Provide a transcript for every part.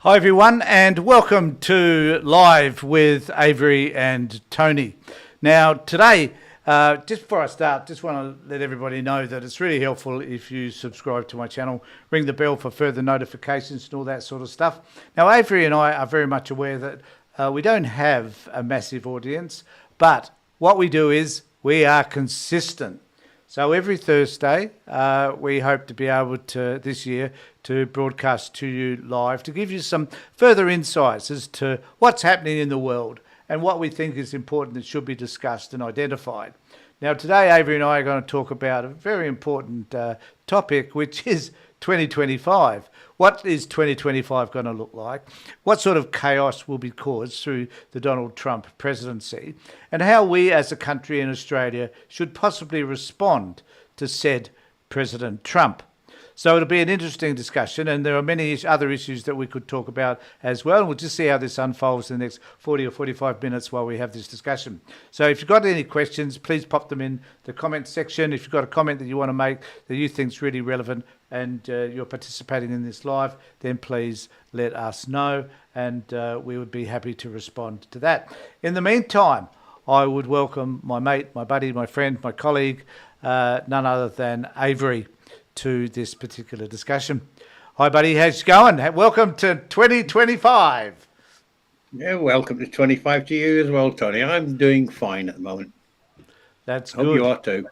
Hi everyone, and welcome to Live with Avery and Tony. Now today, just before I start, just want to let everybody know that it's really helpful if you subscribe to my channel, ring the bell for further notifications and all that sort of stuff. Now Avery and I are very much aware that we don't have a massive audience, but what we do is we are consistent. So every Thursday, we hope to be able to, this year, to broadcast to you live to give you some further insights as to what's happening in the world and what we think is important that should be discussed and identified. Now today, Avery and I are going to talk about a very important topic, which is 2025. What is 2025 going to look like? What sort of chaos will be caused through the Donald Trump presidency? And how we as a country in Australia should possibly respond to said President Trump. So it'll be an interesting discussion, and there are many other issues that we could talk about as well. We'll just see how this unfolds in the next 40 or 45 minutes while we have this discussion. So if you've got any questions, please pop them in the comment section. If you've got a comment that you want to make that you think is really relevant and you're participating in this live, then please let us know, and we would be happy to respond to that. In the meantime, I would welcome my mate, my buddy, my friend, my colleague, none other than Avery, to this particular discussion. Hi, buddy. How's it going? Welcome to 2025. Yeah, welcome to 25 to you as well, Tony. I'm doing fine at the moment. That's Hope good. You are too.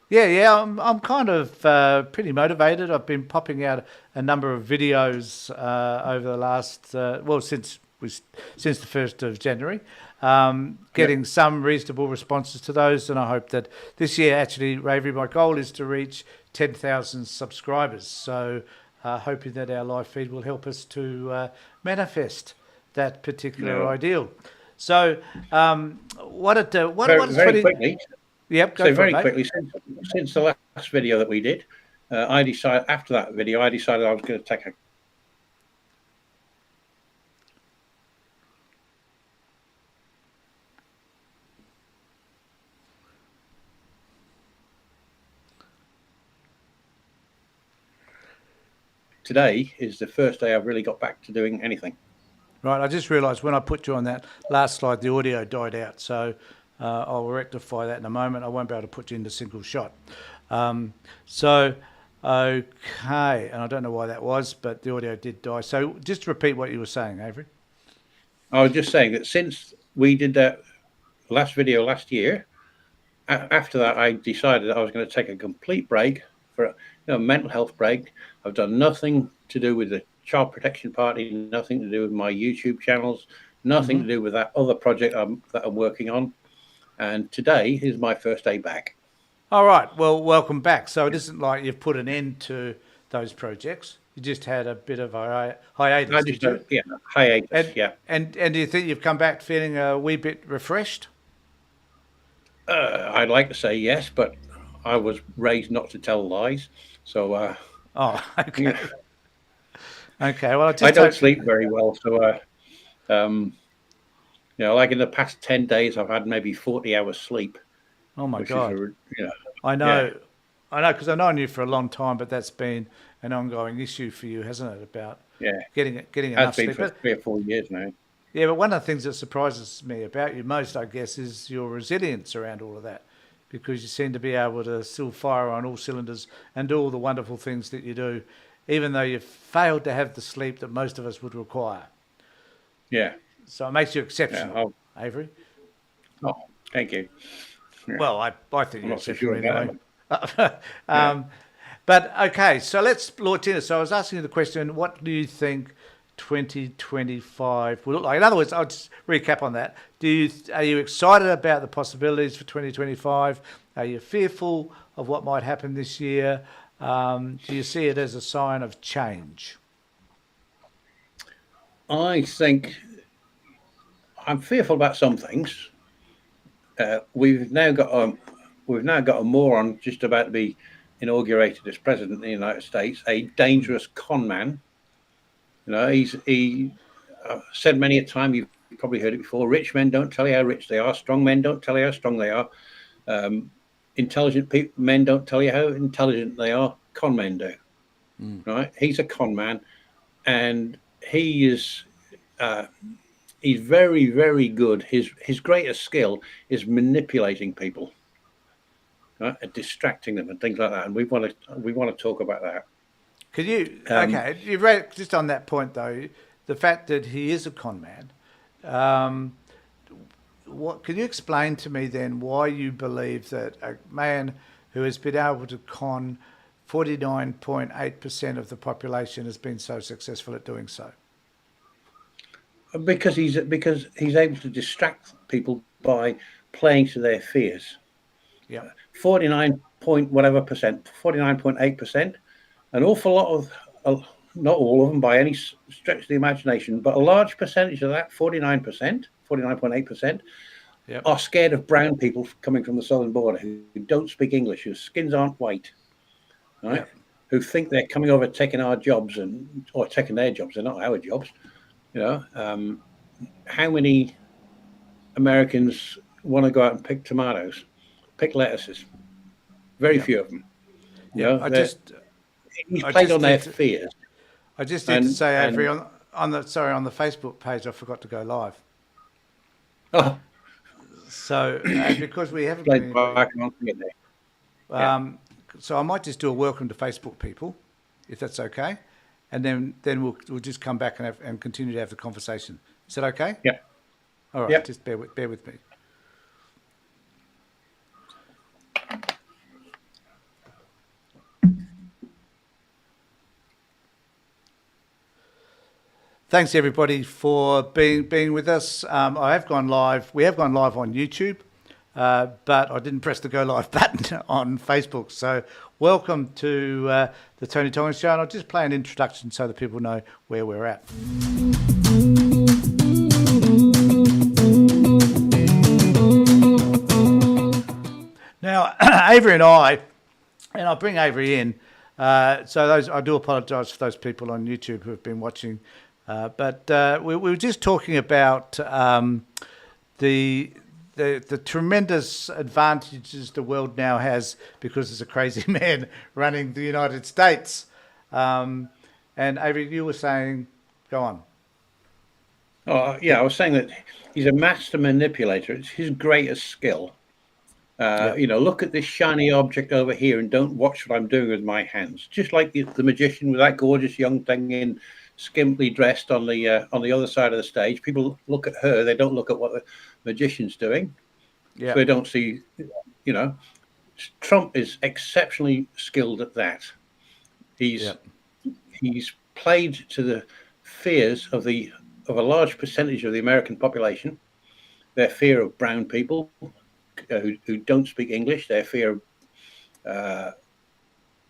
Yeah. I'm kind of pretty motivated. I've been popping out a number of videos over the last, since the 1st of January, getting some reasonable responses to those. And I hope that this year, actually, Avery, my goal is to reach 10,000 subscribers. So hoping that our live feed will help us to manifest that particular ideal. So very quickly. Yep. So very quickly, since the last video that we did, I decided I was going to take a Today is the first day I've really got back to doing anything. Right, I just realised when I put you on that last slide, the audio died out. So I'll rectify that in a moment. I won't be able to put you into single shot. Okay, and I don't know why that was, but the audio did die. So just repeat what you were saying, Avery. I was just saying that since we did that last video last year, after that I decided I was going to take a complete break for a mental health break. I've done nothing to do with the Child Protection Party, nothing to do with my YouTube channels, nothing to do with that other project that I'm working on. And today is my first day back. All right. Well, welcome back. So it isn't like you've put an end to those projects. You just had a bit of a hiatus, did you? Yeah, hiatus, And do you think you've come back feeling a wee bit refreshed? I'd like to say yes, but I was raised not to tell lies. So, okay. Okay. Well, I don't sleep very well. So, like in the past 10 days, I've had maybe 40 hours sleep. Oh my God. I know, because I've known you for a long time, but that's been an ongoing issue for you, hasn't it? About getting enough sleep. It's been for 3 or 4 years now. Yeah, but one of the things that surprises me about you most, I guess, is your resilience around all of that, because you seem to be able to still fire on all cylinders and do all the wonderful things that you do, even though you've failed to have the sleep that most of us would require. Yeah. So it makes you exceptional, Avery. Oh, thank you. Yeah. Well, I think you're exceptional anyway. But okay, so let's launch in. So I was asking you the question, what do you think 2025 will look like? In other words, I'll just recap on that. Are you excited about the possibilities for 2025? Are you fearful of what might happen this year? Do you see it as a sign of change? I think I'm fearful about some things. We've now got a moron just about to be inaugurated as president of the United States, a dangerous con man. He said many a time, you've probably heard it before, rich men don't tell you how rich they are, strong men don't tell you how strong they are, intelligent men don't tell you how intelligent they are, con men do. Right? He's a con man, and he is he's very, very good. His greatest skill is manipulating people, right, and distracting them and things like that. And we want to talk about that. Could you? Um, Okay, you read just on that point though, the fact that he is a con man. Um, what can you explain to me then why you believe that a man who has been able to con 49.8% of the population has been so successful at doing so? because he's able to distract people by playing to their fears. Yep. 49 point whatever percent, 49.8%. An awful lot of, not all of them by any stretch of the imagination, but a large percentage of that, 49%, 49.8%, Yep. are scared of brown people coming from the southern border who don't speak English, whose skins aren't white, right? Yep. Who think they're coming over taking our jobs or taking their jobs. They're not our jobs. How many Americans want to go out and pick tomatoes, pick lettuces? Very Yep. few of them. Yep. He's I played just on their need to, fears, I just need to and say, Avery, and on the Facebook page, I forgot to go live. oh, So, because we haven't got played anybody, back on it there. Yeah, um, so I might just do a welcome to Facebook people, if that's okay, and then we'll just come back and continue to have the conversation. Is that okay? yeah, All right, yeah. just bear with me. Thanks everybody for being with us. I have gone live. We have gone live on YouTube, but I didn't press the go live button on Facebook. So welcome to the Tony Tongan Show, and I'll just play an introduction so that people know where we're at. Now, Avery and I'll bring Avery in. So I do apologise for those people on YouTube who have been watching. But we were just talking about the tremendous advantages the world now has because there's a crazy man running the United States. And Avery, you were saying, go on. Oh, yeah. I was saying that he's a master manipulator. It's his greatest skill. Yeah, Look at this shiny object over here and don't watch what I'm doing with my hands. Just like the magician with that gorgeous young thing in skimpily dressed on the other side of the stage. People look at her; they don't look at what the magician's doing, so yeah, they don't see. You know, Trump is exceptionally skilled at that. yeah, He's played to the fears of a large percentage of the American population, their fear of brown people who don't speak English, their fear of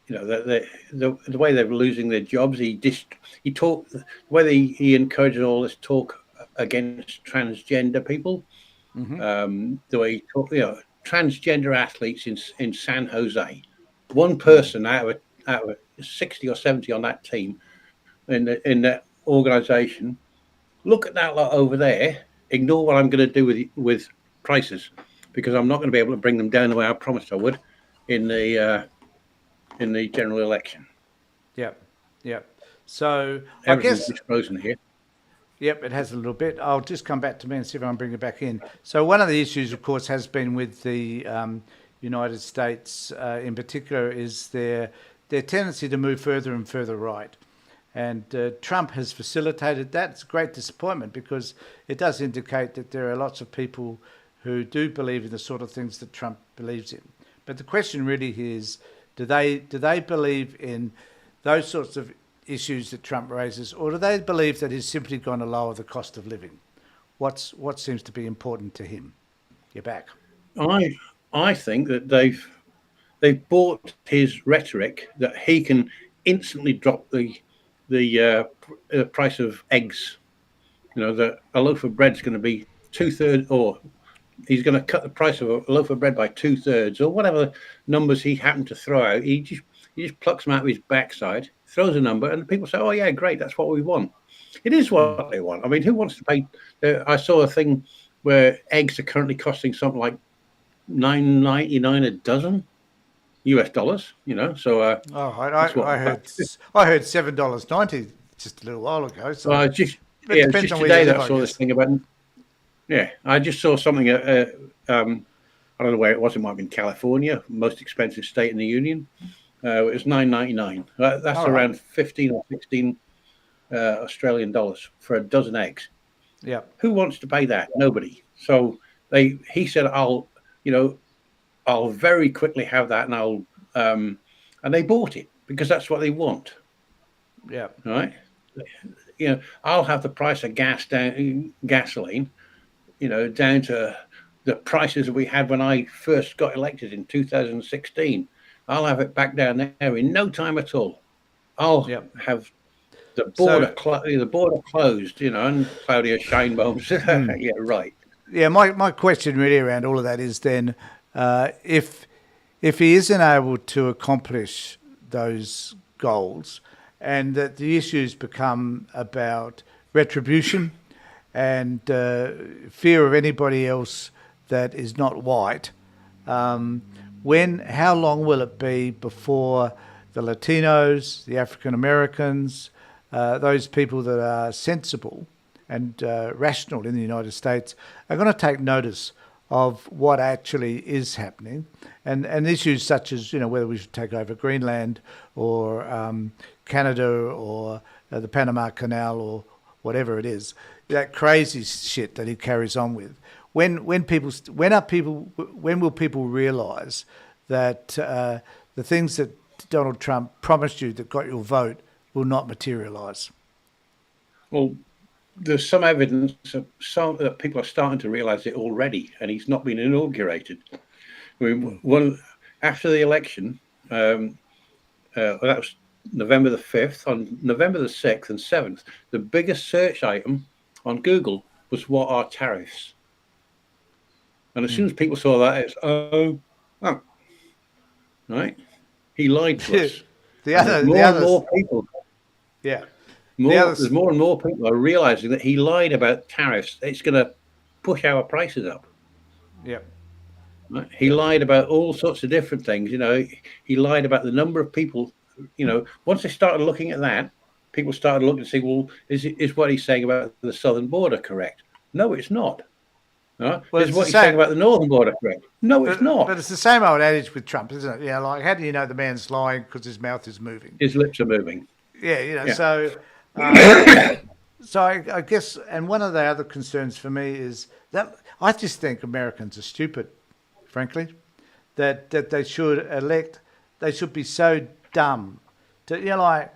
the way they're losing their jobs. He encourages all this talk against transgender people. The way he talk, transgender athletes in San Jose, one person out of 60 or 70 on that team in that organization. Look at that lot over there. Ignore what I'm going to do with prices, because I'm not going to be able to bring them down the way I promised I would in the general election. yeah, yeah. So I Everything's guess, just frozen here. yep, it has a little bit. I'll just come back to me and see if I can bring it back in. So one of the issues, of course, has been with the United States in particular is their tendency to move further and further right. And Trump has facilitated that. It's a great disappointment because it does indicate that there are lots of people who do believe in the sort of things that Trump believes in. But the question really is, do they believe in those sorts of issues that Trump raises, or do they believe that he's simply going to lower the cost of living? What seems to be important to him? You're back. I think that they've bought his rhetoric that he can instantly drop the price of eggs. That a loaf of bread's going to be 2/3, or he's going to cut the price of a loaf of bread by 2/3, or whatever numbers he happened to throw out. He just plucks them out of his backside, throws a number, and people say, "Oh yeah, great, that's what we want." It is what they want. I mean, who wants to pay? I saw a thing where eggs are currently costing something like $9.99 a dozen US dollars. So Oh, that's what I heard $7.90 just a little while ago. So Well, it it's depends just on where you today live, that I I saw this guess. thing about. Yeah, I just saw something. I don't know where it was. It might have been California, most expensive state in the union. It was $9.99. That's All right. around 15 or 16 Australian dollars for a dozen eggs. Yeah. Who wants to pay that? Nobody. So he said, I'll very quickly have that, and they bought it because that's what they want, Yeah. right? I'll have the price of gasoline, down to the prices that we had when I first got elected in 2016. I'll have it back down there in no time at all. I'll Yeah. have the So, border closed, and Claudia Scheinbaum said, yeah, right. yeah, my question really around all of that is then, if he isn't able to accomplish those goals, and that the issues become about retribution and fear of anybody else that is not white, how long will it be before the Latinos, the African Americans, those people that are sensible and rational in the United States are going to take notice of what actually is happening, and issues such as whether we should take over Greenland or Canada or the Panama Canal or whatever it is, that crazy shit that he carries on with. When will people realise that the things that Donald Trump promised you that got your vote will not materialise? Well, there's some evidence that people are starting to realise it already, and he's not been inaugurated. I mean, after the election, that was November the 5th. On November the 6th and 7th, the biggest search item on Google was "What are tariffs?" And as soon as people saw that, it's right. He lied to us, the and there's other, the more and others, more people. yeah, the There's others, more and more people are realizing that he lied about tariffs. It's going to push our prices up. yeah, Right? He yeah. lied about all sorts of different things. He lied about the number of people. Once they started looking at that, people started looking to see, well, is what he's saying about the southern border correct? No, it's not. Well, Is it's the what he's saying same, about the northern border correct? No, it's but not. it's the same old adage with Trump, isn't it? Like, how do you know the man's lying? Because his mouth is moving. His lips are moving. Yeah, Yeah, so so I guess, and one of the other concerns for me is that I just think Americans are stupid, frankly, that they should be so dumb to, like,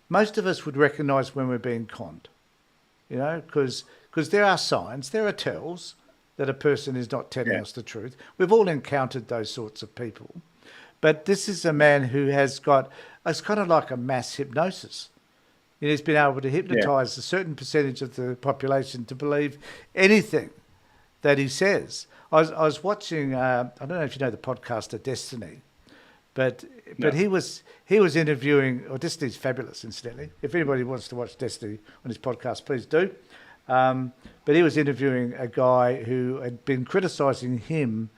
most of us would recognise when we're being conned, because there are signs, there are tells that a person is not telling yeah, us the truth. We've all encountered those sorts of people. But this is a man who has got, it's kind of like a mass hypnosis. He's been able to yeah, hypnotise a certain percentage of the population to believe anything that he says. I was watching, I don't know if you know the podcaster Destiny, but no, he was interviewing, or Destiny's fabulous, incidentally. If anybody wants to watch Destiny on his podcast, please do. But he was interviewing a guy who had been criticising him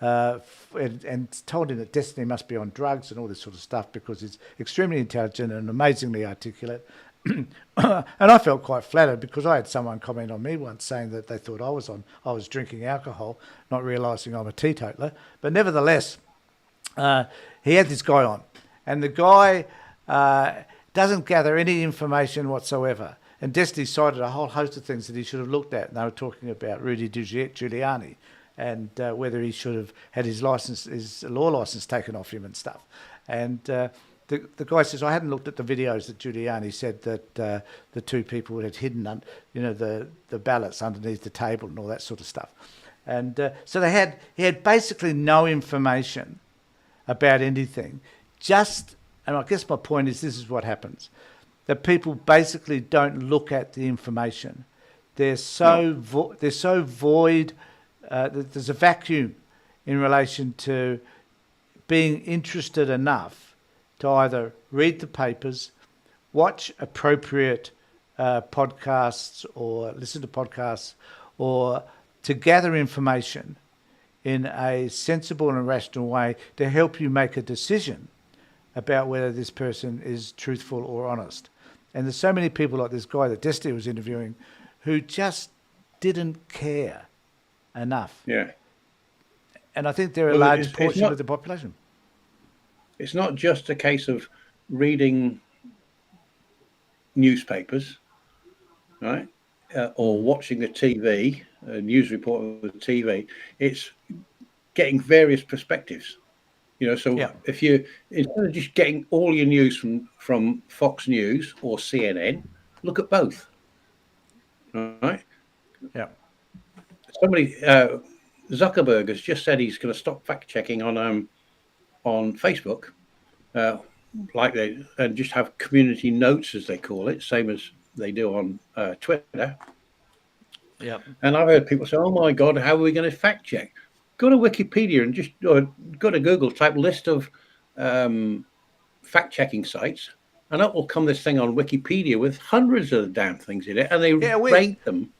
and told him that Destiny must be on drugs and all this sort of stuff because he's extremely intelligent and amazingly articulate. And I felt quite flattered because I had someone comment on me once saying that they thought I was drinking alcohol, not realising I'm a teetotaler. But nevertheless, he had this guy on, and the guy doesn't gather any information whatsoever. And Destiny cited a whole host of things that he should have looked at. And they were talking about Rudy Giuliani and whether he should have had his law license taken off him and stuff. And the guy says, I hadn't looked at the videos that Giuliani said that the two people had hidden, the ballots underneath the table and all that sort of stuff. And so he had basically no information about anything. And I guess my point is, this is what happens. That people basically don't look at the information. They're so void. There's a vacuum in relation to being interested enough to either read the papers, watch appropriate podcasts or listen to podcasts, or to gather information in a sensible and rational way to help you make a decision about whether this person is truthful or honest. And there's so many people like this guy that Destiny was interviewing who just didn't care enough. Yeah. And I think they're a Well, large it's portion not of the population. it's not just a case of reading newspapers, right, or watching the TV, a news report on the TV. It's getting various perspectives. Yeah. So if you instead of just getting all your news from Fox News or CNN, look at both. Right? Yeah. Somebody Zuckerberg has just said he's going to stop fact checking on Facebook, uh, and just have community notes as they call it, same as they do on Twitter. Yeah. And I've heard people say, "Oh my God, how are we going to fact check?" Go to Wikipedia and or go to Google, type list of fact checking sites, and up will come this thing on Wikipedia with hundreds of the damn things in it, and they Yeah, rate them.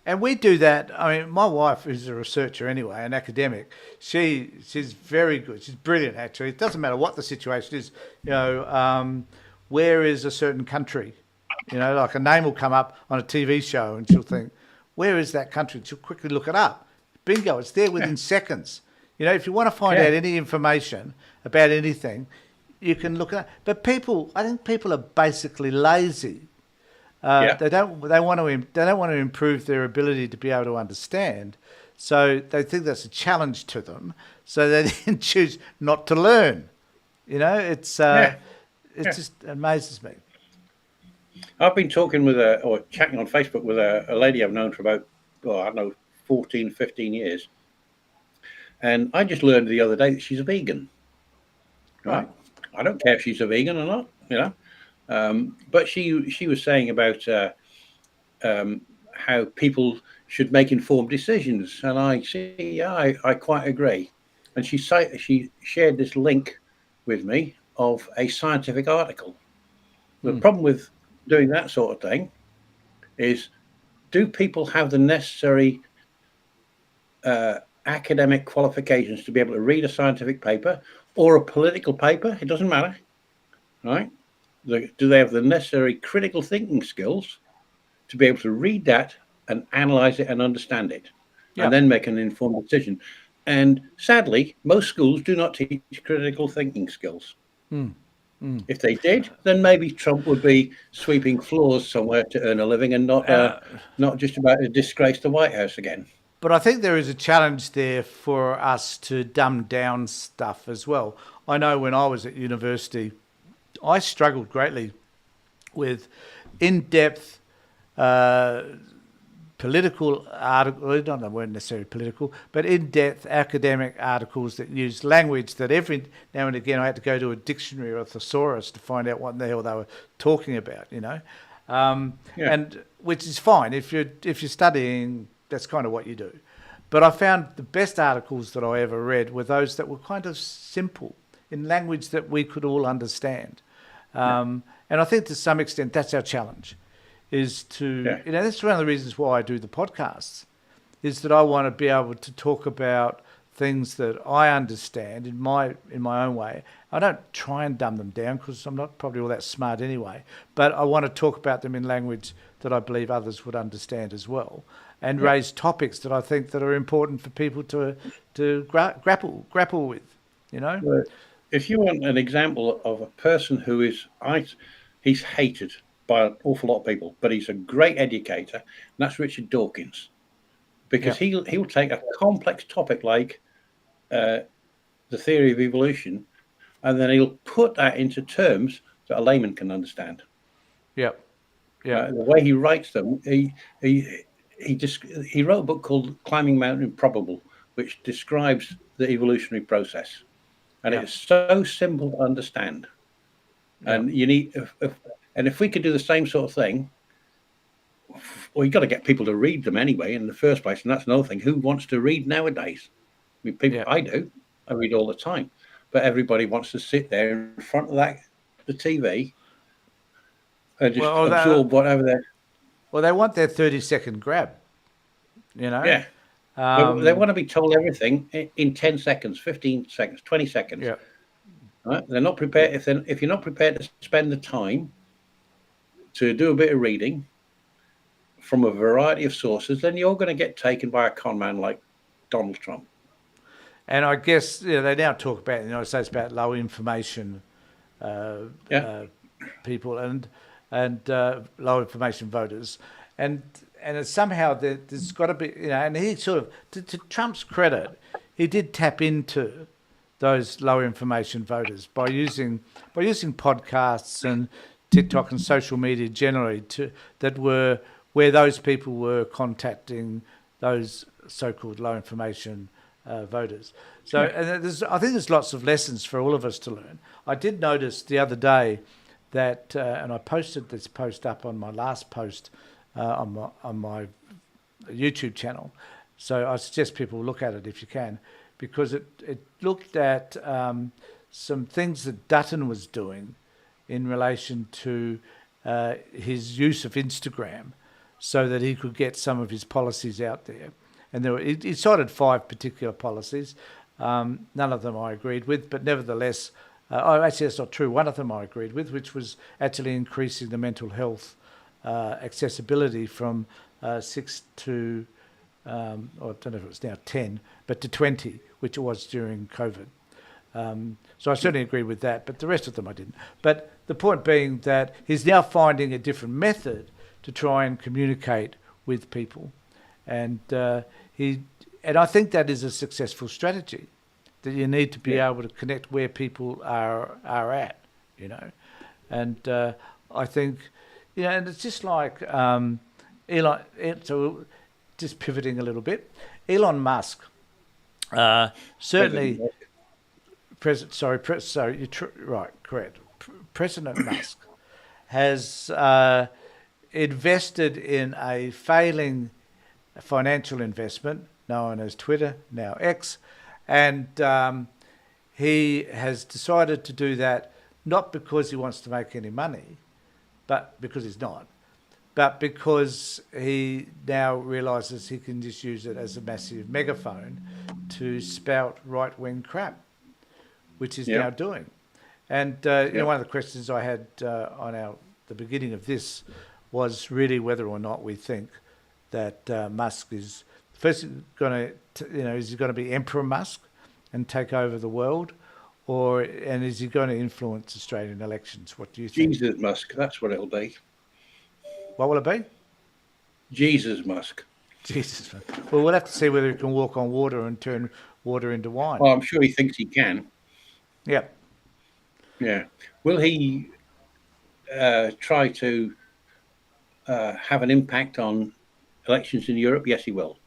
and we do that. I mean, my wife is a researcher anyway, an academic. She's very good. She's brilliant, actually. It doesn't matter what the situation is. Where is a certain country? Like a name will come up on a TV show, and she'll think, "Where is that country?" And she'll quickly look it up. Bingo! It's there Yeah, within seconds. If you want to find yeah, out any information about anything, you can look at it. But I think people are basically lazy. yeah, They don't want to improve their ability to be able to understand. So they think that's a challenge to them. So they then choose not to learn. yeah, It yeah. just amazes me. I've been talking or chatting on Facebook with a lady I've known for about, I don't know, 14, 15 years. And I just learned the other day that she's a vegan, Right. right? I don't care if she's a vegan or not. But she was saying about how people should make informed decisions. And I see, yeah, I quite agree. And she shared this link with me of a scientific article. The Mm. problem with doing that sort of thing is, do people have the necessary academic qualifications to be able to read a scientific paper or a political paper? It doesn't matter, right? Do they have the necessary critical thinking skills to be able to read that and analyze it and understand it, and Yeah. then make an informed decision? And sadly, most schools do not teach critical thinking skills. Mm. Mm. If they did, then maybe Trump would be sweeping floors somewhere to earn a living, and Uh, not just about to disgrace the White House again. but I think there is a challenge there for us to dumb down stuff as well. I know when I was at university, I struggled greatly with in-depth uh, political articles, not that weren't necessarily political, but in-depth academic articles that used language that every now and again I had to go to a dictionary or a thesaurus to find out what the hell they were talking about. Yeah, And which is fine if you're studying, that's kind of what you do. But I found the best articles that I ever read were those that were kind of simple in language that we could all understand. yeah, And I think to some extent that's our challenge, is to, yeah, that's one of the reasons why I do the podcasts, is that I want to be able to talk about things that I understand in my own way. I don't try and dumb them down because I'm not probably all that smart anyway, but I want to talk about them in language that I believe others would understand as well, and yeah. raise topics that I think that are important for people to grapple with, you know? But if you want an example of a person who he's hated by an awful lot of people, but he's a great educator, and that's Richard Dawkins, because Yeah. he'll take a complex topic like uh, the theory of evolution, and then he'll put that into terms that a layman can understand. Yeah. Yeah. The way he writes them, he wrote a book called Climbing Mount Improbable, which describes the evolutionary process, and Yeah. it's so simple to understand. Yeah. And you need, if we could do the same sort of thing, well, you got to get people to read them anyway in the first place, and that's another thing. Who wants to read nowadays? I mean, people, Yeah. I do. I read all the time, but everybody wants to sit there in front of the TV, and just Well, absorb whatever they're. they want their 30-second grab, you know? Yeah, they Um, want to be told everything in 10 seconds, 15 seconds, 20 seconds. yeah. Right? They're not prepared. If you're not prepared to spend the time to do a bit of reading from a variety of sources, then you're going to get taken by a con man like Donald Trump. And I guess they now talk about in the United States about low information people and low information voters, and it's somehow there's got to be and he sort of to Trump's credit, he did tap into those low information voters by using podcasts and TikTok and social media generally where those people were contacting those so-called low information voters. So and I think there's lots of lessons for all of us to learn. I did notice the other day that, and I posted this post up on my last post on my YouTube channel. So I suggest people look at it if you can, because it looked at some things that Dutton was doing in relation to his use of Instagram so that he could get some of his policies out there. And he cited 5 particular policies. None of them I agreed with, but nevertheless, actually that's not true. One of them I agreed with, which was actually increasing the mental health accessibility from 6 to, I don't know if it was now 10, but to 20, which it was during COVID. So I certainly agree with that, but the rest of them I didn't. But the point being that he's now finding a different method to try and communicate with people. And I think that is a successful strategy, that you need to be able to connect where people are at, And I think, and it's just like Elon. So just pivoting a little bit, Elon Musk, certainly. Correct. President Musk has invested in a failing financial investment known as Twitter, now X, and he has decided to do that not because he wants to make any money, but because he's not, but because he now realises he can just use it as a massive megaphone to spout right-wing crap, which he's now doing. And one of the questions I had on the beginning of this was really whether or not we think that Musk is first going to, is he going to be Emperor Musk and take over the world, and is he going to influence Australian elections? What do you think? Jesus Musk, that's what it'll be. What will it be? Jesus Musk. Jesus. Well, we'll have to see whether he can walk on water and turn water into wine. Well, I'm sure he thinks he can. Yeah. Yeah. Will he try to have an impact on elections in Europe? Yes, he will.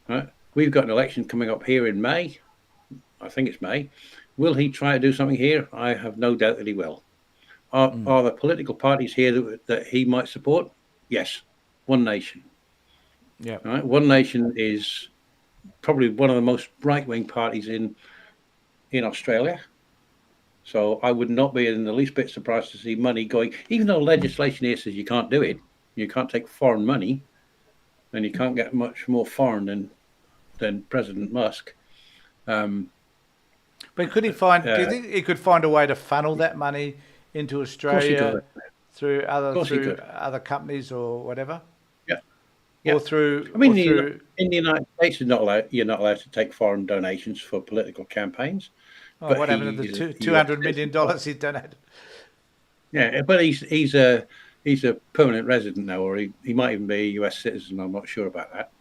Right? We've got an election coming up here in May. I think it's May. Will he try to do something here? I have no doubt that he will. Are there political parties here that he might support? Yes. One Nation. Yeah. Right? One Nation is probably one of the most right-wing parties in Australia. So I would not be in the least bit surprised to see money going, even though legislation here says you can't do it, you can't take foreign money, and you can't get much more foreign than President Musk. But could he find? Do you think he could find a way to funnel that money into Australia through other companies or whatever? Yeah. Or through. I mean, in the United States, you're not allowed to take foreign donations for political campaigns. Oh, what happened to the $200 million he donated? Yeah, but he's a permanent resident now, or he might even be a US citizen. I'm not sure about that.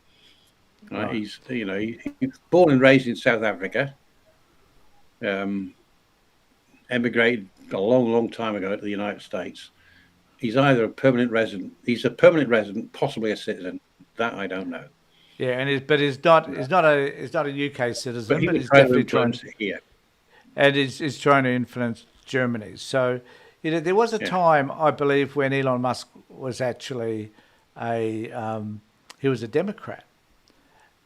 Right. He's he's born and raised in South Africa. Emigrated a long time ago to the United States. He's either a permanent resident. He's a permanent resident, possibly a citizen. That I don't know. Yeah, but he's not a UK citizen, but he's definitely trying to here. And is trying to influence Germany. So, there was a time, I believe, when Elon Musk was actually he was a Democrat.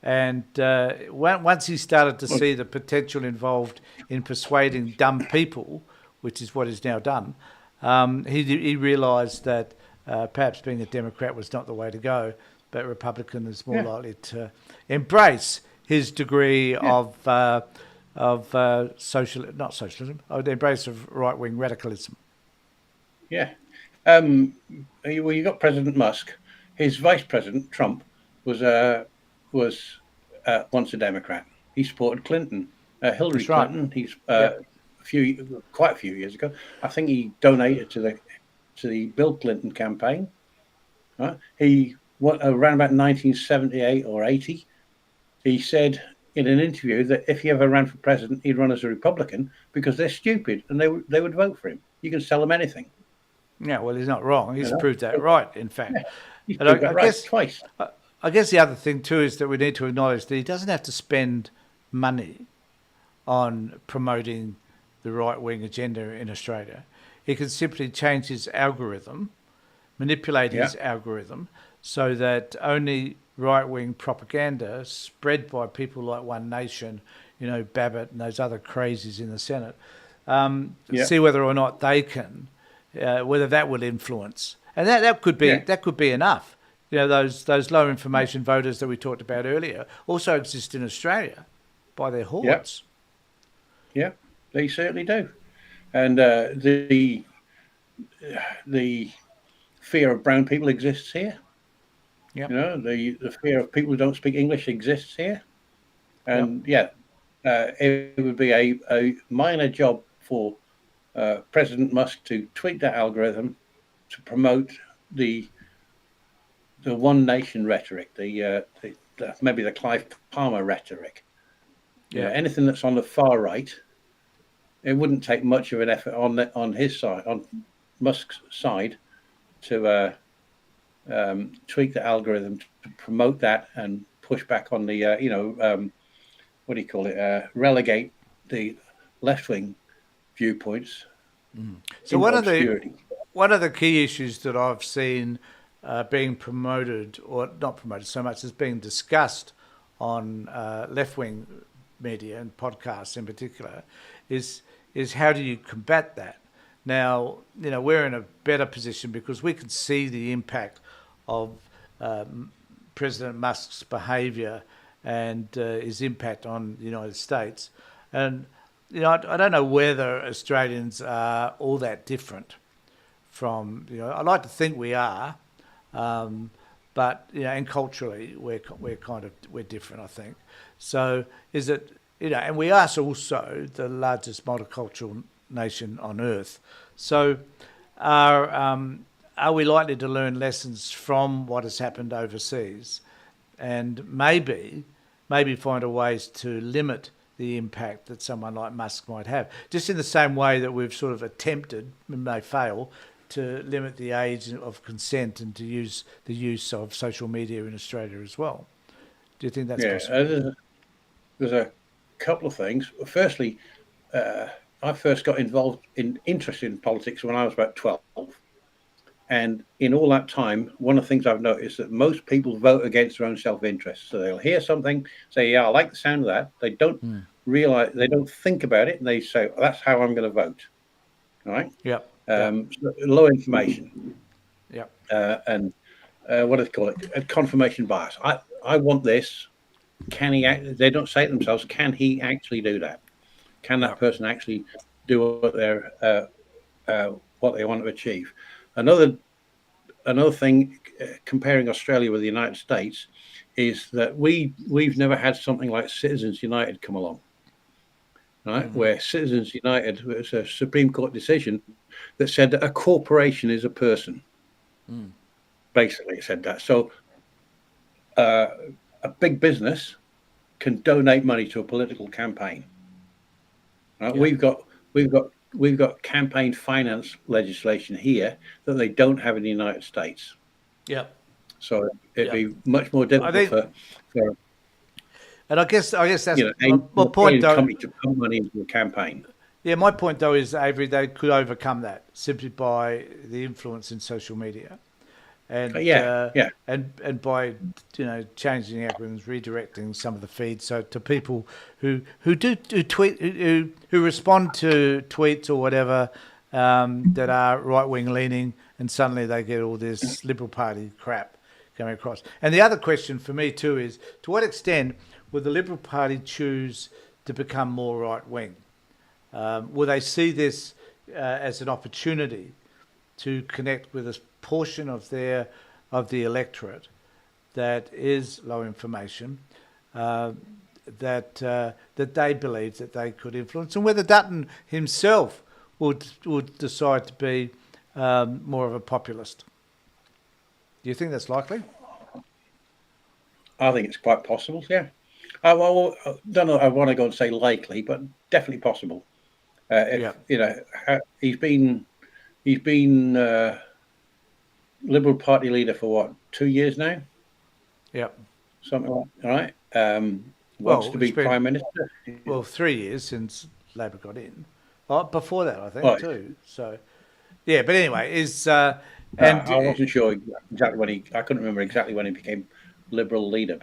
And once he started to see the potential involved in persuading dumb people, which is what he's now done, he realised that perhaps being a Democrat was not the way to go, but Republican is more likely to embrace his degree of not socialism, the embrace of right-wing radicalism. Yeah. Well, you got President Musk. His vice president Trump was was once a Democrat. He supported Clinton, Hillary That's right. Clinton. He's Yep. quite a few years ago. I think he donated to the Bill Clinton campaign. Right? He around about 1978 or 80. He said in an interview that if he ever ran for president, he'd run as a Republican because they're stupid and they would vote for him. You can sell them anything. Yeah, well, he's not wrong. You He's know? proved that right, in fact. Yeah, he's And proved that I right guess, twice. I guess the other thing too is that we need to acknowledge that he doesn't have to spend money on promoting the right wing agenda in Australia. He can simply change his algorithm, manipulate Yeah, his algorithm, so that only right wing propaganda spread by people like One Nation, Babbitt and those other crazies in the Senate, yeah, see whether or not they can, whether that will influence, and yeah, that could be enough. Those low information voters that we talked about earlier also exist in Australia by their yeah, hordes. yeah. They certainly do. And the fear of brown people exists here. Yep, The fear of people who don't speak English exists here. yep, And yeah, it would be a minor job for President Musk to tweak that algorithm to promote the the one nation rhetoric, maybe the Clive Palmer rhetoric. yep. Anything that's on the far right, it wouldn't take much of an effort on his side, on Musk's side, to tweak the algorithm to promote that and push back on the what do you call it? Relegate the left wing viewpoints So into obscurity. one of the key issues that I've seen being promoted, or not promoted so much as being discussed on left wing media and podcasts in particular, is how do you combat that? Now, we're in a better position because we can see the impact of President Musk's behaviour and his impact on the United States. And, I don't know whether Australians are all that different from, I like to think we are, but, and culturally we're different, I think. So is it, and we are also the largest multicultural nation on earth. So are we likely to learn lessons from what has happened overseas, and maybe find a ways to limit the impact that someone like Musk might have, just in the same way that we've sort of attempted, and may fail, to limit the age of consent and to use the use of social media in Australia as well. Do you think that's Yeah, possible? there's a couple of things. Firstly, I first got interested in politics when I was about 12. And in all that time, one of the things I've noticed that most people vote against their own self-interest. So they'll hear something, say, yeah, I like the sound of that. They don't realize, they don't think about it. And they say, well, that's how I'm going to vote. All right. Yep. Yep. So low information Yep. and what do they call it? A confirmation bias. I want this. Can he they don't say it themselves. Can he actually do that? Can that Yep. person actually do what they want to achieve? Another thing, comparing Australia with the United States, is that we've never had something like Citizens United come along, right? Where Citizens United was a Supreme Court decision that said that a corporation is a person. Basically, it said that. So a big business can donate money to a political campaign. Right? Yep. We've got campaign finance legislation here that they don't have in the United States. Yep. So it'd Yep. be much more I difficult think, for and I guess that's an my point though. company to put money into a campaign. Yeah, my point though is, Avery, they could overcome that simply by the influence in social media, and Yeah, yeah, and by changing the algorithms, redirecting some of the feeds so to people who tweet, who respond to tweets or whatever that are right wing leaning, and suddenly they get all this Liberal Party crap coming across. And the other question for me too is, to what extent would the Liberal Party choose to become more right wing? Will they see this as an opportunity to connect with a portion of the electorate that is low information, uh, that they believe that they could influence, and whether Dutton himself would decide to be more of a populist. Do you think that's likely? I think it's quite possible. Yeah. I don't know. I want to go and say likely, but definitely possible. Yeah, If you know, he's been Liberal Party leader for what, 2 years now, yeah. something like that, right? Wants Well, to it's be been prime minister. 3 years since Labor got in. Oh, before that, I think Right. too. So yeah, but anyway, I and wasn't sure exactly when he. I couldn't remember exactly when he became Liberal leader,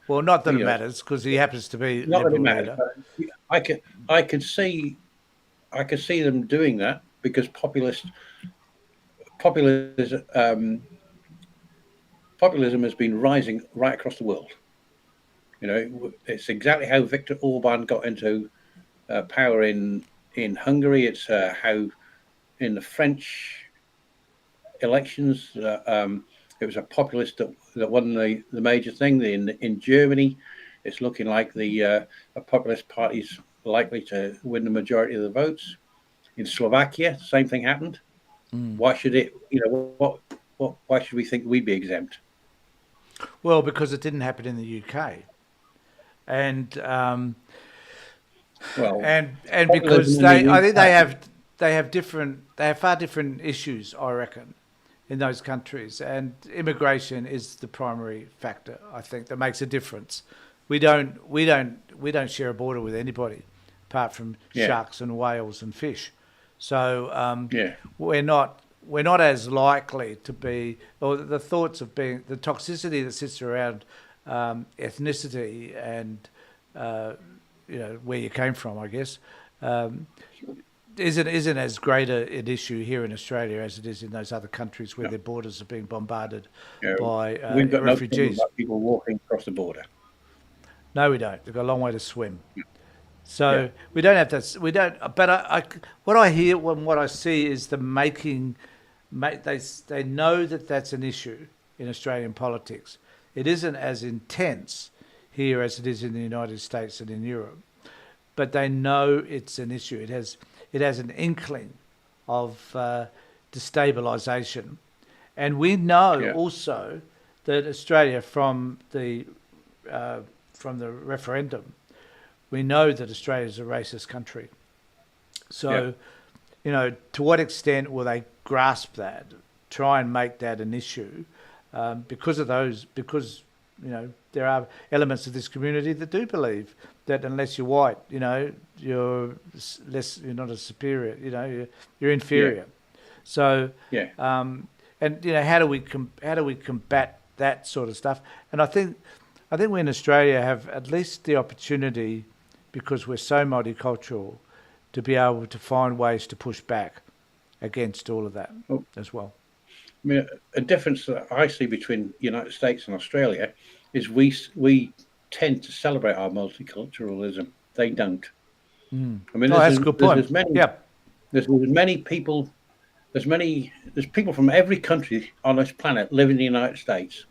well, not that it you know, matters because he happens to be not that it Liberal matters. leader. But I could see, them doing that because populism, populism has been rising right across the world. It's exactly how Viktor Orban got into power in Hungary. It's how in the French elections, it was a populist that won the major thing. In Germany, it's looking like the a populist party's likely to win the majority of the votes. In Slovakia, same thing happened. Mm. Why should it? Why should we think we'd be exempt? Well, because it didn't happen in the UK, and Well, and populism because in the I think UK. they have far different issues, I reckon, in those countries, and immigration is the primary factor, I think, that makes a difference. We don't share a border with anybody apart from Yeah, sharks and whales and fish, so yeah, we're not as likely to be, or the thoughts of being the toxicity that sits around ethnicity and uh, where you came from, I guess, um, isn't as great an issue here in Australia as it is in those other countries where no, their borders are being bombarded yeah. by We've got no problem refugees. about people walking across the border. No, we don't. They've got a long way to swim. Yeah, So we don't have to. We don't. But what I hear and what I see is the making. They know that that's an issue in Australian politics. It isn't as intense here as it is in the United States and in Europe, but they know it's an issue. It has an inkling of destabilisation, and we know yeah, also that Australia from the referendum, we know that Australia is a racist country. yeah, So, to what extent will they grasp that, try and make that an issue, because there are elements of this community that do believe that unless you're white, you're not as superior, you're yeah, inferior. So, yeah. and how do we combat that sort of stuff? And I think we in Australia have at least the opportunity, because we're so multicultural, to be able to find ways to push back against all of that Well, as well. I mean, a difference that I see between the United States and Australia is we tend to celebrate our multiculturalism. They don't. Mm. I mean, Oh, that's a good point. Yeah, there's as many people there's people from every country on this planet live in the United States.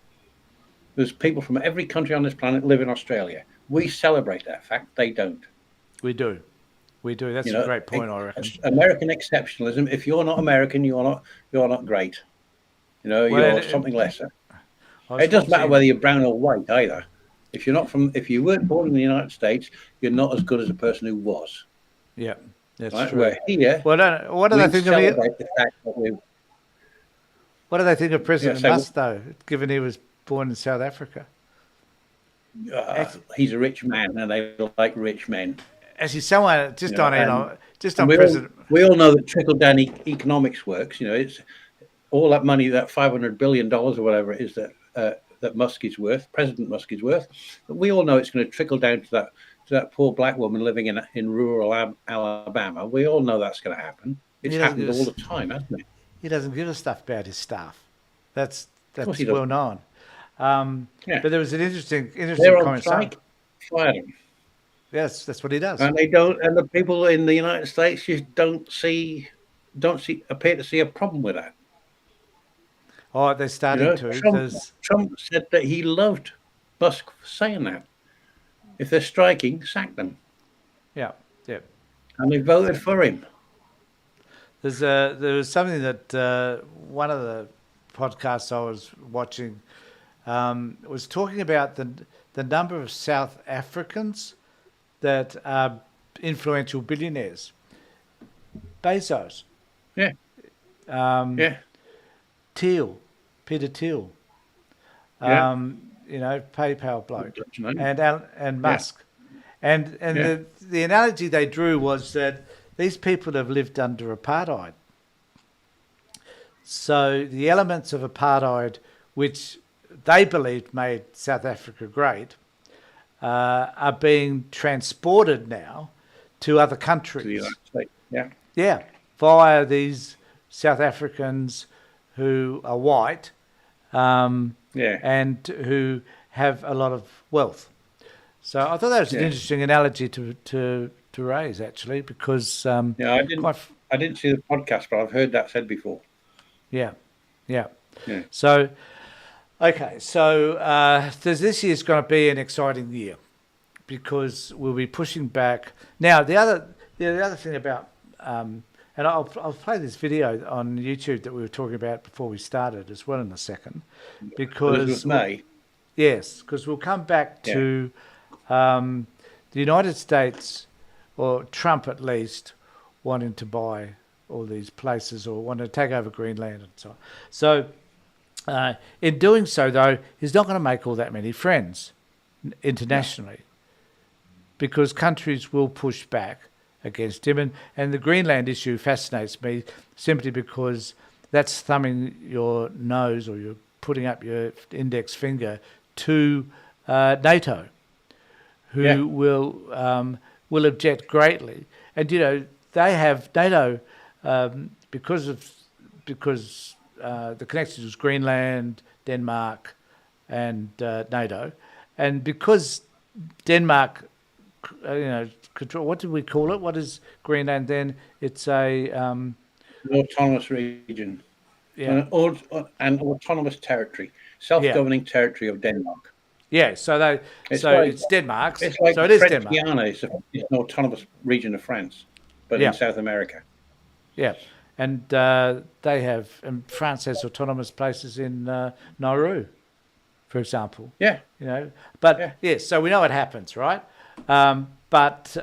There's people from every country on this planet live in Australia. We celebrate that fact. They don't. we do. We do. You That's a know, great point, I reckon. American exceptionalism. If you're not American, you're not great. Well, You're something lesser. I was It doesn't matter watching. whether you're brown or white either. If you weren't born in the United States, you're not as good as a person who was. Yeah, that's Right? true. Where here Well, what do they we think of it? celebrate the fact that we. What do they think of Yeah, President so Musk, though, given he was born in South Africa? Ac- he's a rich man, and they like rich men. Actually, someone just on And just and on we all President. we all know that trickle down economics works. It's all that money, that $500 billion or whatever it is that Musk is worth, President Musk is worth. But we all know it's going to trickle down to that poor black woman living in rural Alabama. We all know that's going to happen. It's He doesn't give happened all us. the time, hasn't it? He doesn't give a stuff about his staff. That's Of course he well doesn't. known. Yeah, But there was an interesting they're on comment. strike. Fire them. Yes, that's what he does. And they don't. And the people in the United States just don't appear to see a problem with that. Oh, they're You starting know, to. Trump There's Trump said that he loved Musk for saying that. If they're striking, sack them, yeah, yeah. and they voted for him. There was something that one of the podcasts I was watching was talking about the number of South Africans that are influential billionaires. Bezos, Yeah, um, yeah, Thiel, Peter Thiel, yeah. PayPal bloke, That's nice. and Yeah, Musk, and yeah, the analogy they drew was that these people have lived under apartheid. So the elements of apartheid, which they believed made South Africa great, are being transported now to other to the countries. United States. Yeah, Yeah, via these South Africans who are white yeah, and who have a lot of wealth. So I thought that was an yeah, interesting analogy to raise actually, because yeah. quite I didn't see the podcast, but I've heard that said before. yeah, yeah. Yeah, So okay, so this year's going to be an exciting year because we'll be pushing back. Now, the other thing about, and I'll play this video on YouTube that we were talking about before we started as well in a second, Elizabeth because May. yes, because we'll come back Yeah, to the United States, or Trump at least, wanting to buy all these places or wanting to take over Greenland and so on. So in doing so, though, he's not going to make all that many friends no, internationally because countries will push back against him. And the Greenland issue fascinates me simply because that's thumbing your nose, or you're putting up your index finger to NATO, yeah, who will object greatly. And they have NATO because the connections with Greenland, Denmark, and NATO, and because Denmark, control. What did we call it? What is Greenland then? It's a an autonomous region, yeah, an autonomous territory, yeah, self-governing territory of Denmark. yeah. It's So like it's Denmark's. it's like So it is French Denmark. Guiana is an autonomous region of France, but in Yeah, South America. yeah. And and France has autonomous places in Nauru, for example. Yeah, But yeah, yes, so we know it happens, right? But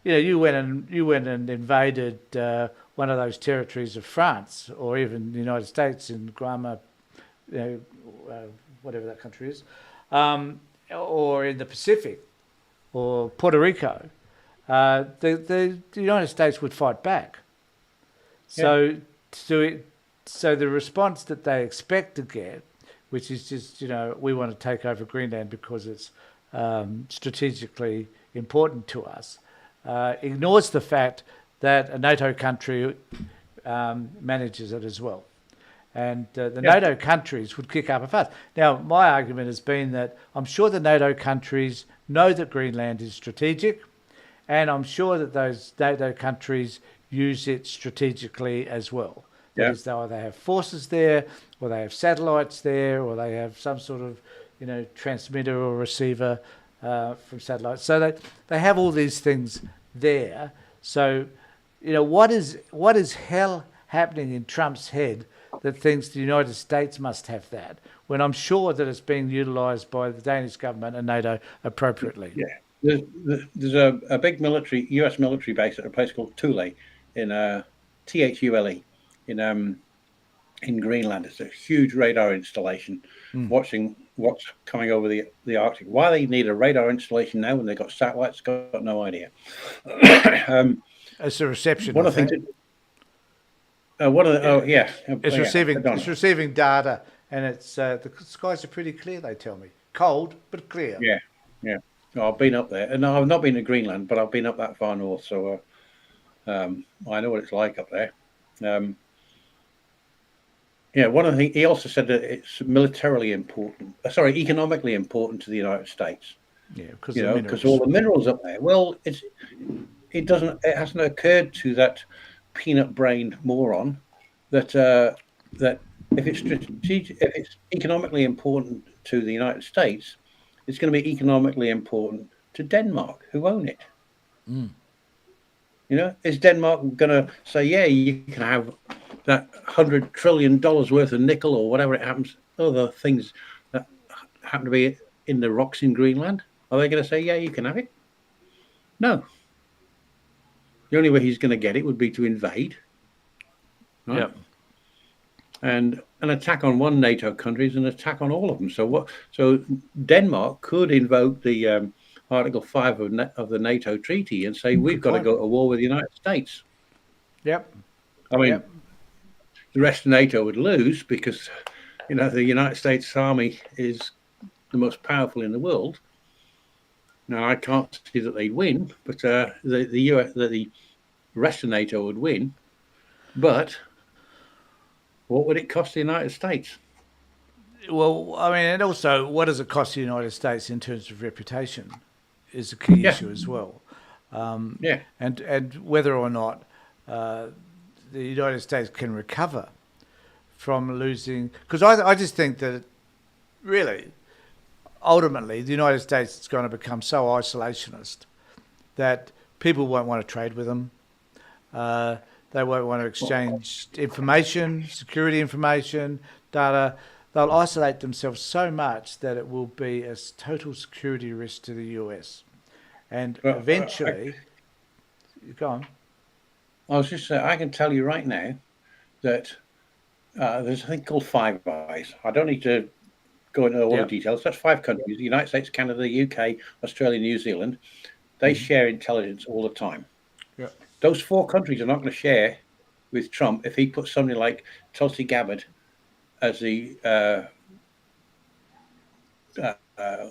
you went and invaded one of those territories of France, or even the United States in Guam, whatever that country is, or in the Pacific, or Puerto Rico. The United States would fight back. yeah, So, so the response that they expect to get, which is just we want to take over Greenland because it's strategically important to us, ignores the fact that a NATO country manages it as well. And the yeah, NATO countries would kick up a fuss. Now, my argument has been that I'm sure the NATO countries know that Greenland is strategic, and I'm sure that those NATO countries use it strategically as well. That yeah, is, they either have forces there, or they have satellites there, or they have some sort of, transmitter or receiver from satellites. So they have all these things there. So, what is hell happening in Trump's head that thinks the United States must have that, when I'm sure that it's being utilised by the Danish government and NATO appropriately? yeah. There's a big U.S. military base at a place called Thule in Thule in Greenland. It's a huge radar installation, Mm. watching what's coming over the Arctic. Why they need a radar installation now when they've got satellites, got no idea. um, It's a reception, one I of the think. things. One of the yeah, It's yeah, I receiving don't it's know. receiving data, and it's the skies are pretty clear. They tell me cold but clear. Yeah, yeah. Oh, I've been up there, and I've not been to Greenland, but I've been up that far north, so I know what it's like up there. Um, Yeah, one of the things he also said that it's militarily important, economically important to the United States. Yeah, because of Because all minerals. the minerals up there. Well, it hasn't occurred to that peanut-brained moron that that if it's strategic, if it's economically important to the United States, it's going to be economically important to Denmark, who own it. Is Denmark going to say, yeah, you can have that $100 trillion worth of nickel or whatever it happens, other things that happen to be in the rocks in Greenland? Are they going to say, yeah, you can have it? No. The only way he's going to get it would be to invade, right? Yeah. And an attack on one NATO country is an attack on all of them. So Denmark could invoke the Article 5 of the NATO treaty and say we've Good got to point. go to war with the United States. Yep. I mean, Yep. the rest of NATO would lose because the United States Army is the most powerful in the world. Now I can't see that they'd win, but the rest of NATO would win. But what would it cost the United States? Well, I mean, and also, what does it cost the United States in terms of reputation is a key Yeah, issue as well. yeah. And whether or not the United States can recover from losing, because I just think that really, ultimately, the United States is going to become so isolationist that people won't want to trade with them. They won't want to exchange information, security information, data. They'll isolate themselves so much that it will be a total security risk to the US. And But eventually, go on. I was just saying, I can tell you right now that there's a thing called Five Eyes. I don't need to go into all the Yep. details. That's 5 countries: the United States, Canada, UK, Australia, New Zealand. They share intelligence all the time. Yep. Those 4 countries are not going to share with Trump if he puts somebody like Tulsi Gabbard as the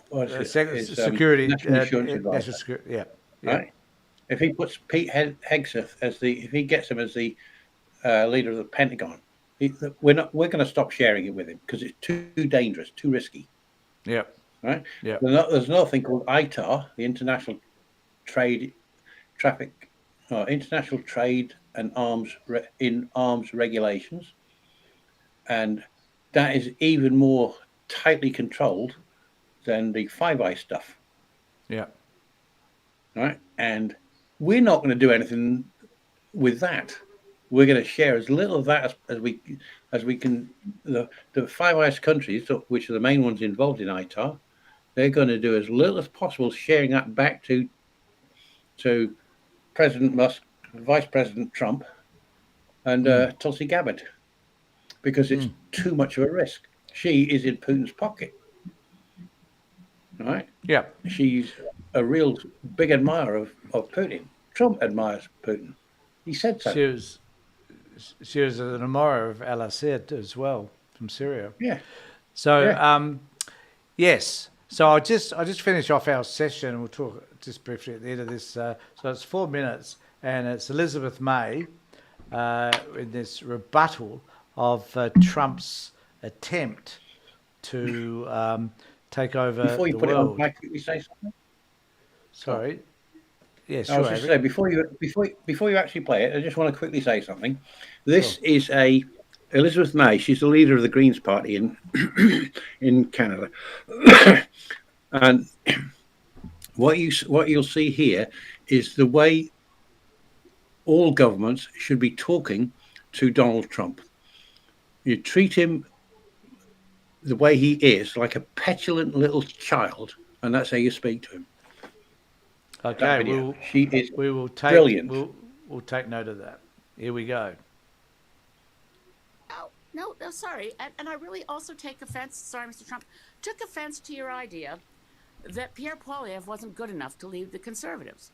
what is it? His Security, national insurance national advisor, security. Yeah. Yeah. right? If he puts Pete Hegseth if he gets him as the leader of the Pentagon, we're going to stop sharing it with him because it's too dangerous, too risky, Yeah. right? Yeah. There's another thing called ITAR, the International Trade Traffic, International Trade and Arms Regulations, and that is even more tightly controlled than the Five Eyes stuff, Yeah. right? And we're not going to do anything with that. We're going to share as little of that as we can. The Five Eyes countries, which are the main ones involved in ITAR, they're going to do as little as possible, sharing that back to President Musk, Vice President Trump, and Tulsi Gabbard, because it's too much of a risk. She is in Putin's pocket, right? Yeah. She's a real big admirer of Putin. Trump admires Putin. He said so. She was an admirer of Al Assad as well from Syria. Yeah, So yeah. yes. So I just finish off our session. We'll talk just briefly at the end of this. So it's 4 minutes, and it's Elizabeth May in this rebuttal of Trump's attempt to take over Before you the put it on, world. can I quickly say something? Sorry. Yeah, I was sure, just Avery. saying before you actually play it, I just want to quickly say something. Sure. This is Elizabeth May. She's the leader of the Greens Party in in Canada, and what you'll see here is the way all governments should be talking to Donald Trump. You treat him the way he is, like a petulant little child, and that's how you speak to him. That Okay, video. She is we will take brilliant. we'll take note of that. Here we go. Oh, no, no, sorry. And I really also take offense, sorry, Mr. Trump, took offense to your idea that Pierre Poilievre wasn't good enough to lead the Conservatives.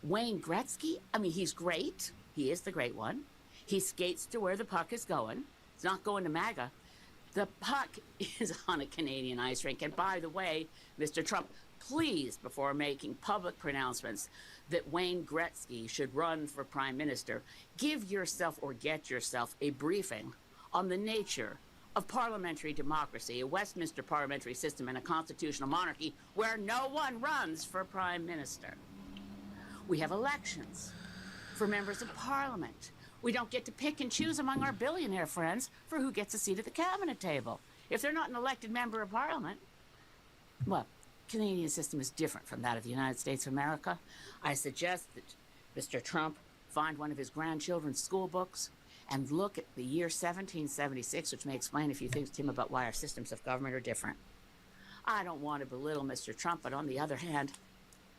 Wayne Gretzky, I mean, he's great. He is the great one. He skates to where the puck is going. It's not going to MAGA. The puck is on a Canadian ice rink. And by the way, Mr. Trump, please, before making public pronouncements that Wayne Gretzky should run for prime minister, give yourself or get yourself a briefing on the nature of parliamentary democracy, a Westminster parliamentary system, and a constitutional monarchy where no one runs for prime minister. We have elections for members of parliament. We don't get to pick and choose among our billionaire friends for who gets a seat at the cabinet table. If they're not an elected member of parliament, well, Canadian system is different from that of the United States of America. I suggest that Mr. Trump find one of his grandchildren's school books and look at the year 1776, which may explain a few things to him about why our systems of government are different. I don't want to belittle Mr. Trump, but on the other hand,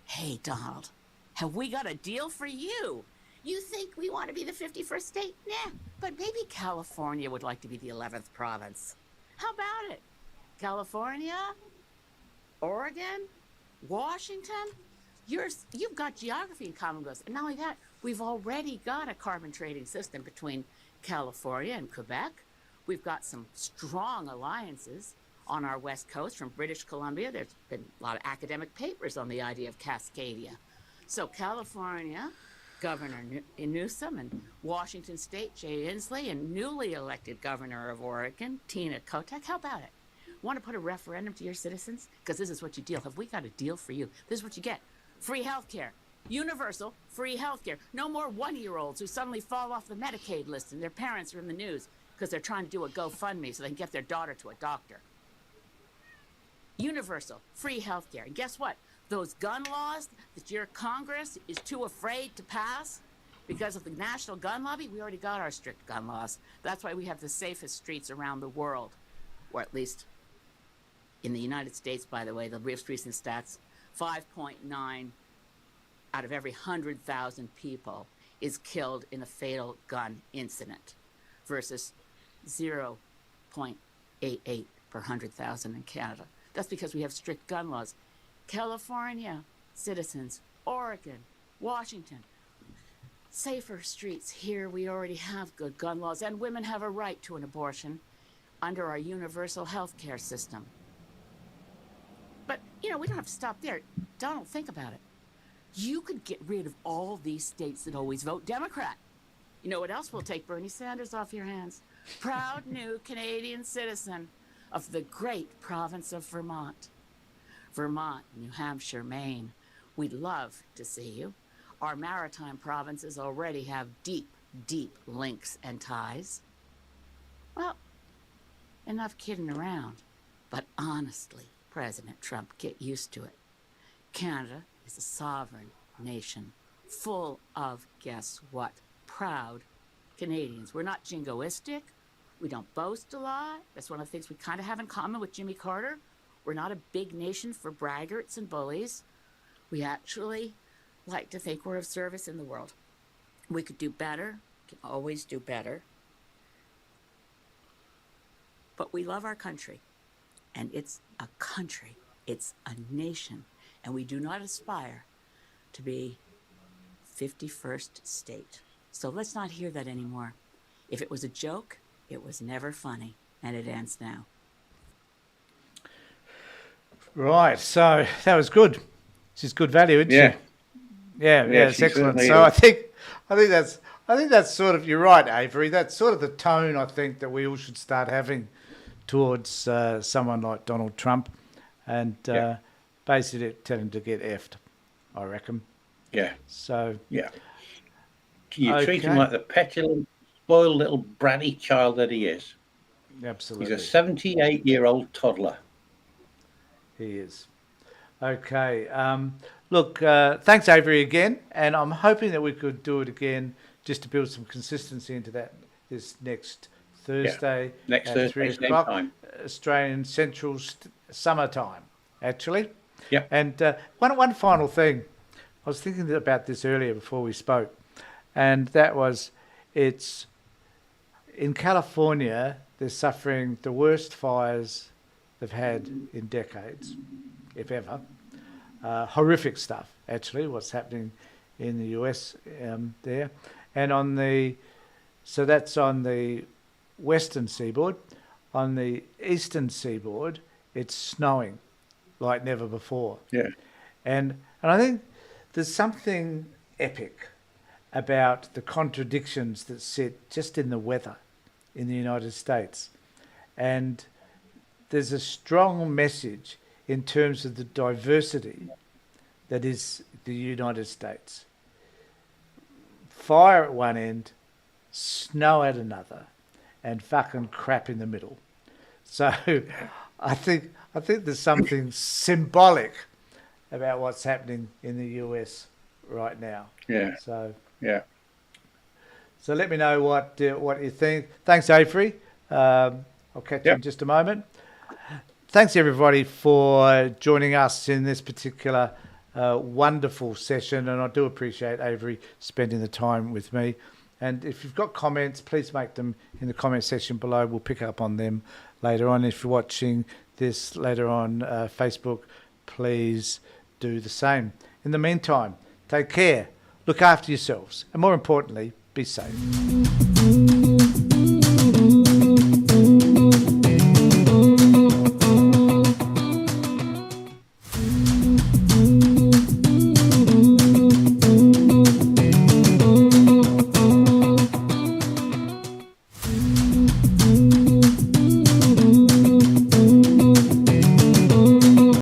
hey, Donald, have we got a deal for you? You think we want to be the 51st state? Nah, but maybe California would like to be the 11th province. How about it? California? Oregon? Washington? You've got geography in common with us. And not only that, we've already got a carbon trading system between California and Quebec. We've got some strong alliances on our west coast from British Columbia. There's been a lot of academic papers on the idea of Cascadia. So California, Governor Newsom, and Washington State, Jay Inslee, and newly elected Governor of Oregon, Tina Kotek. How about it? Want to put a referendum to your citizens? Because this is what you deal. Have we got a deal for you? This is what you get. Free health care. Universal free health care. No more one-year-olds who suddenly fall off the Medicaid list and their parents are in the news because they're trying to do a GoFundMe so they can get their daughter to a doctor. Universal free health care. And guess what? Those gun laws that your Congress is too afraid to pass because of the national gun lobby, we already got our strict gun laws. That's why we have the safest streets around the world, or at least in the United States, by the way, the most recent stats, 5.9 out of every 100,000 people is killed in a fatal gun incident versus 0.88 per 100,000 in Canada. That's because we have strict gun laws. California citizens, Oregon, Washington, safer streets. Here we already have good gun laws, and women have a right to an abortion under our universal health care system. But, we don't have to stop there. Donald, think about it. You could get rid of all these states that always vote Democrat. You know what else will take Bernie Sanders off your hands? Proud new Canadian citizen of the great province of Vermont. Vermont, New Hampshire, Maine. We'd love to see you. Our maritime provinces already have deep, deep links and ties. Well, enough kidding around. But honestly, President Trump, get used to it. Canada is a sovereign nation full of, guess what, proud Canadians. We're not jingoistic. We don't boast a lot. That's one of the things we kind of have in common with Jimmy Carter. We're not a big nation for braggarts and bullies. We actually like to think we're of service in the world. We could do better, can always do better. But we love our country. And it's a country. It's a nation. And we do not aspire to be 51st state. So let's not hear that anymore. If it was a joke, it was never funny. And it ends now. Right, so that was good. She's good value, isn't she? Yeah, it's excellent. So I think that's sort of, you're right, Avery. That's sort of the tone I think that we all should start having towards someone like Donald Trump, and basically tell him to get effed, I reckon. Yeah. So you treat him like the petulant, spoiled little bratty child that he is. Absolutely. He's a 78-year-old toddler. He is. Okay. Look, thanks, Avery, again. And I'm hoping that we could do it again just to build some consistency into that this next Thursday. Next Thursday, 3 o'clock, time. Australian Central Summertime, actually. Yeah. And one final thing. I was thinking about this earlier before we spoke. And that was, it's in California, they're suffering the worst fires they've had in decades, if ever. Horrific stuff, actually, what's happening in the US there. And so that's on the western seaboard. On the eastern seaboard, it's snowing like never before. Yeah. And I think there's something epic about the contradictions that sit just in the weather in the United States. And there's a strong message in terms of the diversity that is the United States. Fire at one end, snow at another, and fucking crap in the middle. So I think there's something symbolic about what's happening in the US right now. Yeah. So Yeah. So let me know what you think. Thanks, Avery. I'll catch you in just a moment. Thanks, everybody, for joining us in this particular wonderful session. And I do appreciate Avery spending the time with me. And if you've got comments, please make them in the comment section below. We'll pick up on them later on. If you're watching this later on Facebook, please do the same. In the meantime, take care, look after yourselves, and more importantly, be safe.